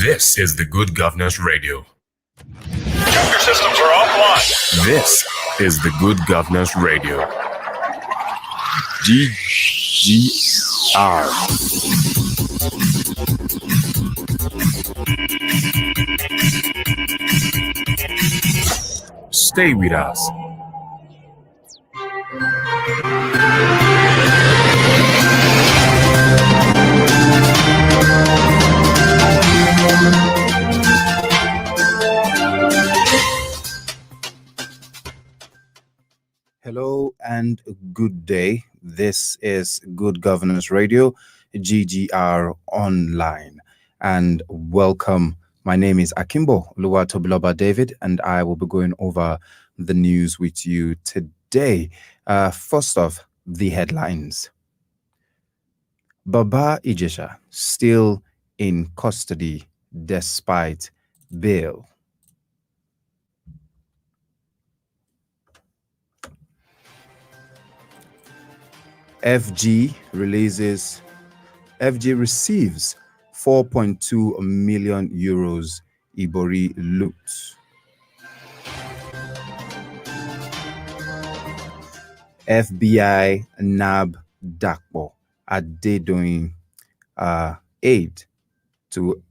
This is the Good Governance Radio. Check your systems are offline. This is the Good Governance Radio. GGR. Stay with us. Hello and good day. This is Good Governance Radio, GGR Online, and welcome. My name is Akimbo Luwatobiloba David, and I will be going over the news with you today. First off, the headlines. Baba Ijesha still in custody despite bail. FG receives 4.2 million euros Ibori loot. FBI nab Dakpo Adedoyin aid to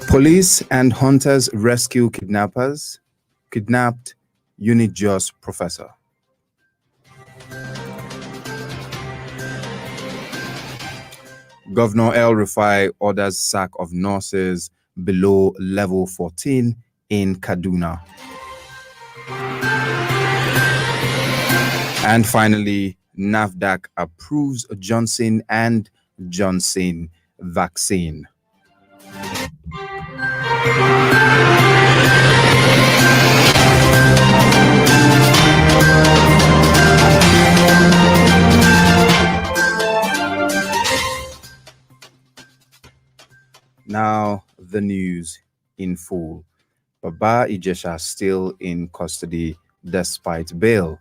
police and hunters rescue kidnapped Unijust professor. Governor El Rufai orders sack of nurses below level 14 in Kaduna. And finally, NAFDAC approves Johnson & Johnson vaccine. Now, the news in full. Baba Ijesha still in custody despite bail.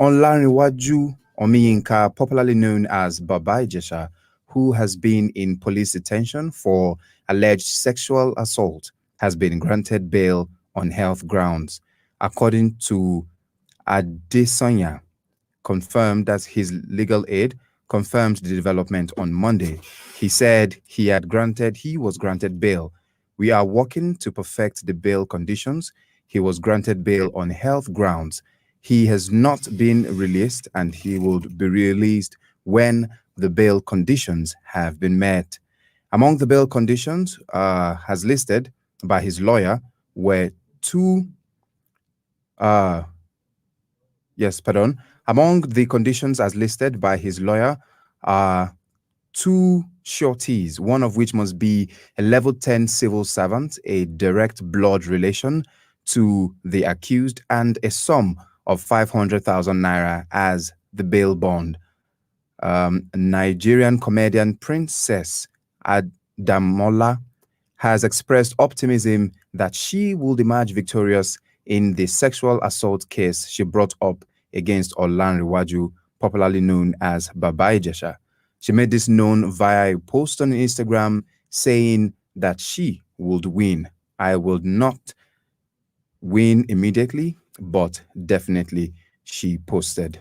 Olanrewaju Omiyinka, popularly known as Baba Ijesha, who has been in police detention for alleged sexual assault, has been granted bail on health grounds. According to Adesanya, confirmed that his legal aid confirmed the development on Monday. He said he was granted bail. We are working to perfect the bail conditions. He was granted bail on health grounds. He has not been released, and he will be released when the bail conditions have been met. Among the bail conditions, as listed by his lawyer, were Among the conditions as listed by his lawyer are two sureties, one of which must be a level 10 civil servant, a direct blood relation to the accused, and a sum of 500,000 naira as the bail bond. Nigerian comedian Princess Adamola has expressed optimism that she will emerge victorious in the sexual assault case she brought up against Olanrewaju, popularly known as Baba Ijesha. She made this known via a post on Instagram saying that she would win. I will not win immediately, but definitely, she posted.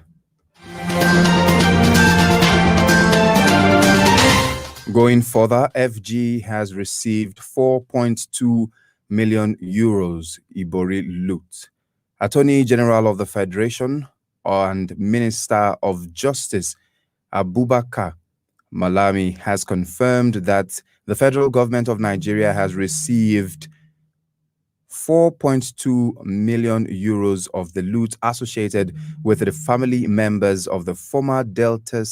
Going further, FG has received 4.2 million euros Ibori loot. Attorney General of the Federation and Minister of Justice Abubakar Malami has confirmed that the federal government of Nigeria has received 4.2 million euros of the loot associated with the family members of the former Delta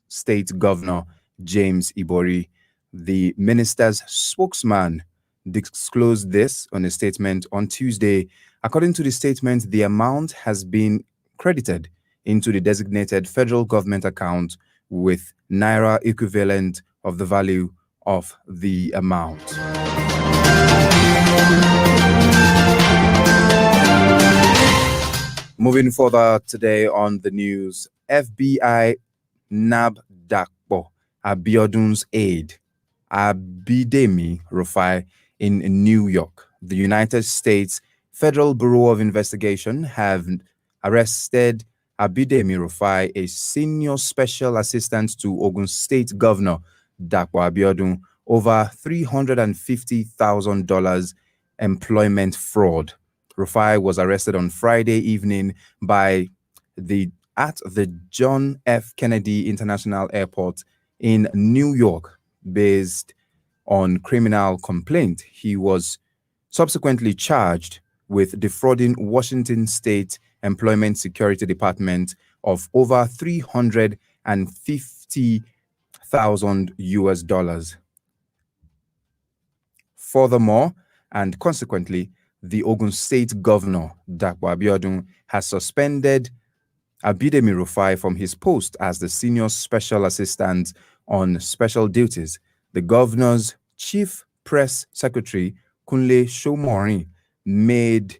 State Governor James Ibori. The minister's spokesman disclosed this on a statement on Tuesday. According to the statement, the amount has been credited into the designated federal government account with naira equivalent of the value of the amount. Moving further today on the news, FBI nab Dakpo Abiodun's aide, Abidemi Rufai, in New York. The United States Federal Bureau of Investigation have arrested Abidemi Rufai, a senior special assistant to Ogun State Governor Dakpo Abiodun, over $350,000 employment fraud. Rufai was arrested on Friday evening at the John F. Kennedy International Airport in New York, based on criminal complaint. He was subsequently charged with defrauding Washington State Employment Security Department of over $350,000 US. Furthermore, and consequently, the Ogun State Governor, Dakpo Abiodun, has suspended Abidemi Rufai from his post as the senior special assistant on special duties. The governor's chief press secretary, Kunle Shomori, made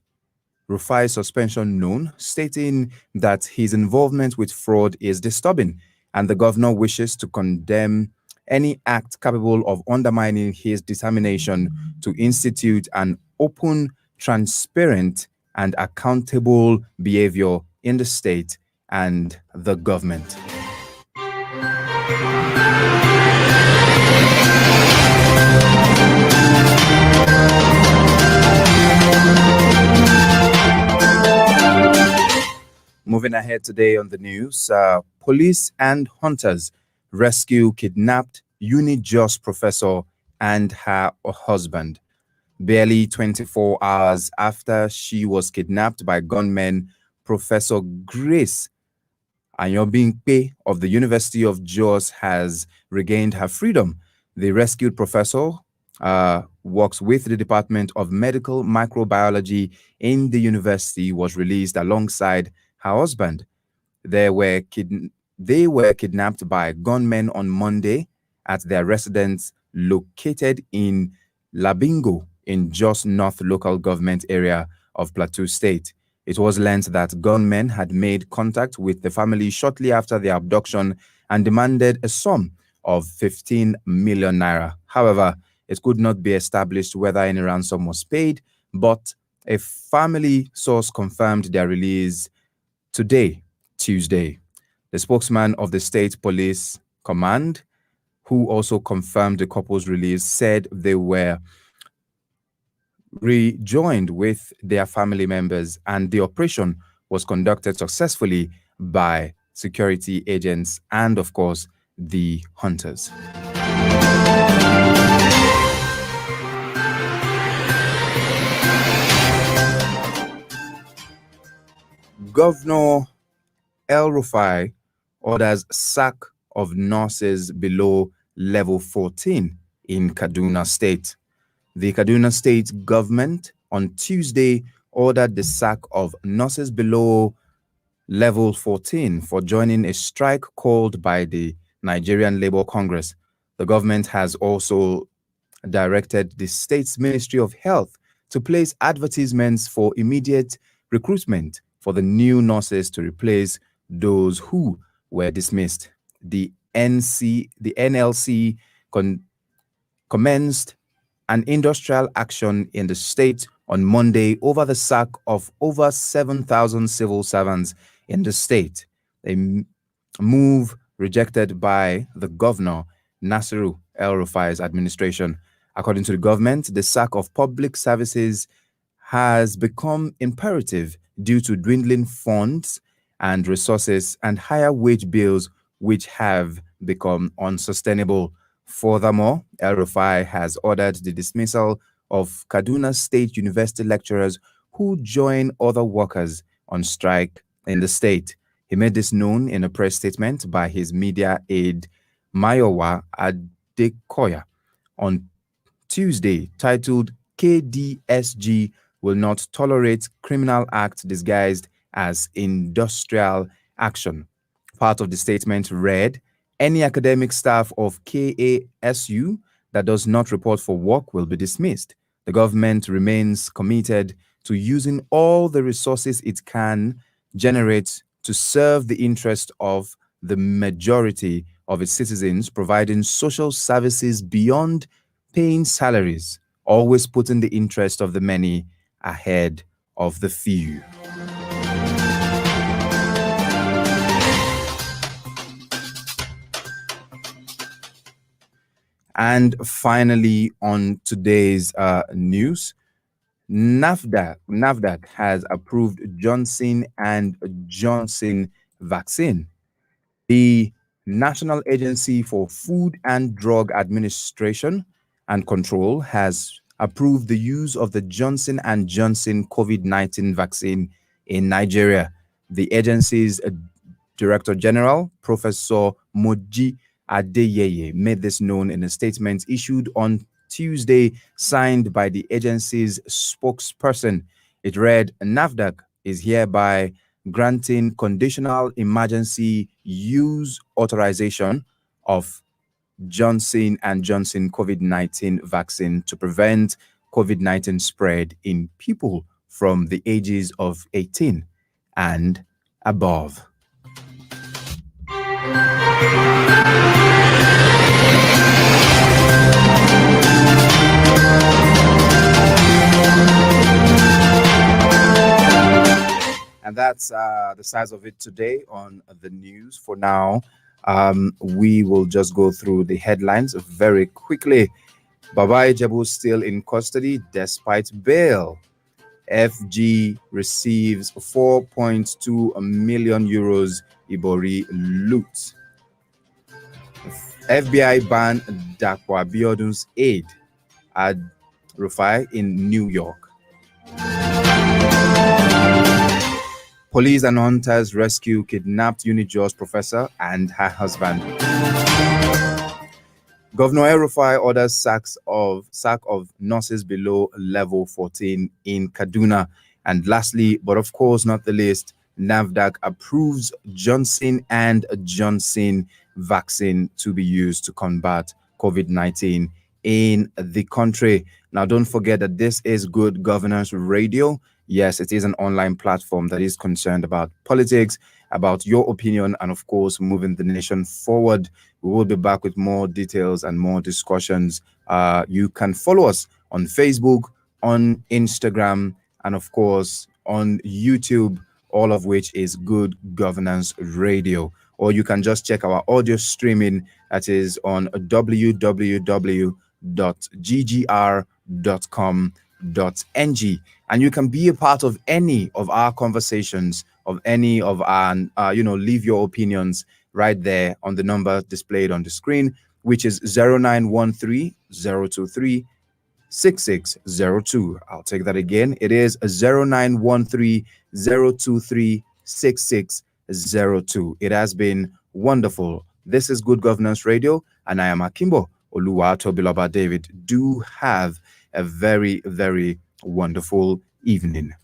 Rufai's suspension known, stating that his involvement with fraud is disturbing and the governor wishes to condemn any act capable of undermining his determination to institute an open, transparent, and accountable behavior in the state and the government. Moving ahead today on the news, police and hunters rescue kidnapped UniJust professor and her husband. Barely 24 hours after she was kidnapped by gunmen, Professor Grace Anyobingpe of the University of Jos has regained her freedom. The rescued professor works with the Department of Medical Microbiology in the university, was released alongside her husband. They were kidnapped by gunmen on Monday at their residence located in Labingo in Jos North local government area of Plateau State. It was learned that gunmen had made contact with the family shortly after the abduction and demanded a sum of 15 million naira. However, it could not be established whether any ransom was paid, but a family source confirmed their release today, Tuesday. The spokesman of the State Police Command, who also confirmed the couple's release, said they were rejoined with their family members and the operation was conducted successfully by security agents and, of course, the hunters. Governor El-Rufai orders sack of nurses below level 14 in Kaduna State. The Kaduna State government on Tuesday ordered the sack of nurses below level 14 for joining a strike called by the Nigerian Labour Congress. The government has also directed the state's Ministry of Health to place advertisements for immediate recruitment for the new nurses to replace those who were dismissed. The NLC commenced an industrial action in the state on Monday over the sack of over 7,000 civil servants in the state, a move rejected by the governor, Nasiru El-Rufai's administration. According to the government, the sack of public services has become imperative due to dwindling funds and resources and higher wage bills, which have become unsustainable. Furthermore, El-Rufai has ordered the dismissal of Kaduna State University lecturers who join other workers on strike in the state. He made this known in a press statement by his media aide, Mayowa Adekoya, on Tuesday, titled KDSG will not tolerate criminal acts disguised as industrial action. Part of the statement read, any academic staff of KASU that does not report for work will be dismissed. The government remains committed to using all the resources it can generates to serve the interest of the majority of its citizens, providing social services beyond paying salaries, always putting the interest of the many ahead of the few. And finally, on today's news, NAFDAC has approved Johnson and Johnson vaccine. The National Agency for Food and Drug Administration and Control has approved the use of the Johnson and Johnson COVID-19 vaccine in Nigeria. The agency's Director General, Professor Moji Adeyeye, made this known in a statement issued on Tuesday, signed by the agency's spokesperson. It read, NAFDAC is hereby granting conditional emergency use authorization of Johnson and Johnson COVID-19 vaccine to prevent COVID-19 spread in people from the ages of 18 and above. And that's the size of it today on the news. For now, we will just go through the headlines very quickly. Baba Ijebu still in custody despite bail. FG receives 4.2 million euros Ibori loot. FBI ban Dakwa Abiodun's aide at Rufai in New York. Police and hunters rescue kidnapped Unijos professor and her husband. Governor El-Rufai orders sack of nurses below level 14 in Kaduna. And lastly, but of course not the least, NAFDAC approves Johnson and Johnson vaccine to be used to combat COVID-19 in the country. Now, don't forget that this is Good Governance Radio. Yes, it is an online platform that is concerned about politics, about your opinion, and of course, moving the nation forward. We will be back with more details and more discussions. You can follow us on Facebook, on Instagram, and of course, on YouTube, all of which is Good Governance Radio. Or you can just check our audio streaming that is on www.ggr.com.ng. And you can be a part of any of our conversations, of any of our, leave your opinions right there on the number displayed on the screen, which is 0913-023-6602. I'll take that again. It is 0913-023-6602. It has been wonderful. This is Good Governance Radio, and I am Akimbo Oluwatobiloba David. Do have a very, very wonderful evening.